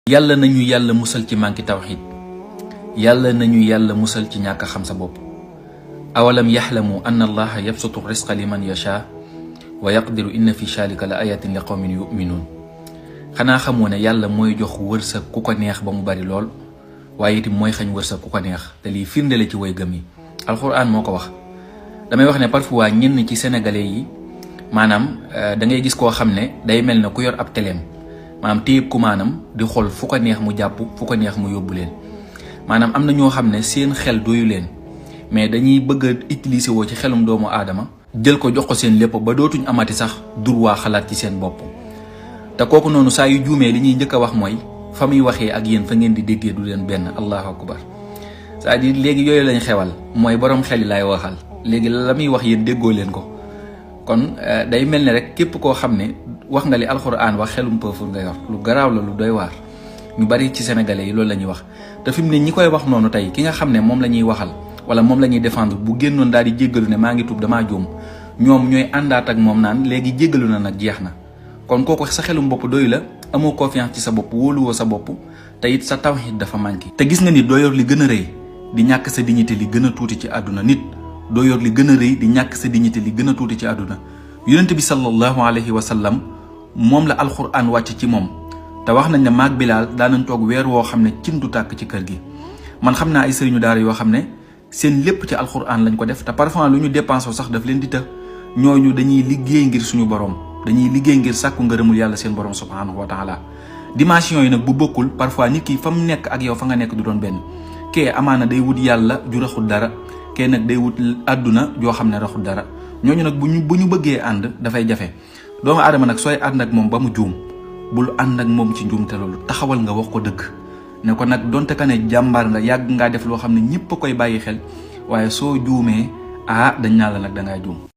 yàlla nañu yàlla musal ci manki tawhid yàlla nañu yàlla musal ci ñàkk xam sa bopp awalam yaxlamu anna allaha yabsutu risqa liman yasha wa yaqdiru inna fi shalika la ayatin li qawmin yuminun xanaa xamoo ne yàlla mooy jox wërsëg ku ko neex ba mu bari lool waaye itam mooy xañ wërsëg ku ko neex te lii firndele ci way gëm yi alquran moo ko wax damay wax ne parfois ñenn ci sénégalais yi maanaam da ngay gis koo xam ne day mel ne ku yor ab teleem maanaam téyeb ku maanam di xool fu ko neex mu jàpp fu ko neex mu yóbbu leen maanaam am na ñoo xam ne seen xel doyu leen mais dañuy bëgg a utiliser woo ci xelum doomu aadama jël ko jox ko seen lépp ba dootuñ amati sax droit xalaat ci seen bopp te kooku noonu saa yu juumee li ñuy njëkk a wax mooy fa muy waxee ak yéen fa ngeen di déggee du leen benn allahu akbar c'est-à-dire léegi yooyu lañ xewal mooy borom xel yi laay waxal léegi la muy wax yéen déggoo leen ko kon day mel ne rek képp koo xam ne wax nga li alxuraan wax xelum pëfur nga yor lu garaaw la lu doy waar ñu bari ci sénégalais yi loolu la ñuy wax te fi mu ne ñi koy wax noonu tey ki nga xam ne moom la ñuy waxal wala moom la ñuy défendre bu génnoon daal di jéggalu ne maa ngi tuub damaa juum ñoom ñooy àndaat ak moom naan léegi jéggalu na nag jeex na kon kooku sa xelum bopp doy la amoo confiance ci sa bopp wóoluwoo sa bopp te it sa tawhid dafa manqué te gis nga nit doo yor li gën a rëy di ñàkk sa dignité li gën a tuuti ci àdduna nit doo yor li gën a rëy di ñàkk sa dignité li gën a tuuti ci àdduna yonent bi sallallahu alayhi wa sallam moom la alquran wàcc ci moom te wax nañ ne maag Bilaal daanañ toog weer woo xam ne cin du tàkk ci kër gi man xam naa ay sëriñu daara yoo xam ne seen lépp ci alquran lañ ko def te parfois lu ñu dépensé sax daf leen di të ñooñu dañuy liggéey ngir suñu borom dañuy liggéey ngir sàkku ngërëmul yàlla seen borom subhanahu wa taala dimension yi nag bu bokkul parfois nit ki fa mu nekk ak yow fa nga nekk du doon benn kee amaana day wut yàlla ju raxul dara kee nag day wut àdduna joo xam ne raxul dara ñooñu nag bu ñu bëggee ànd dafay jafe doomu aadama nag sooy ànd ak moom ba mu juum bul ànd ak moom ci njuum te loolu taxawal nga wax ko dëgg ne ko nag donte ka ne jàmbaar nga yàgg ngaa def loo xam ne ñëpp a koy bàyyi xel waaye soo juumee dañ naa la nag dangaa juum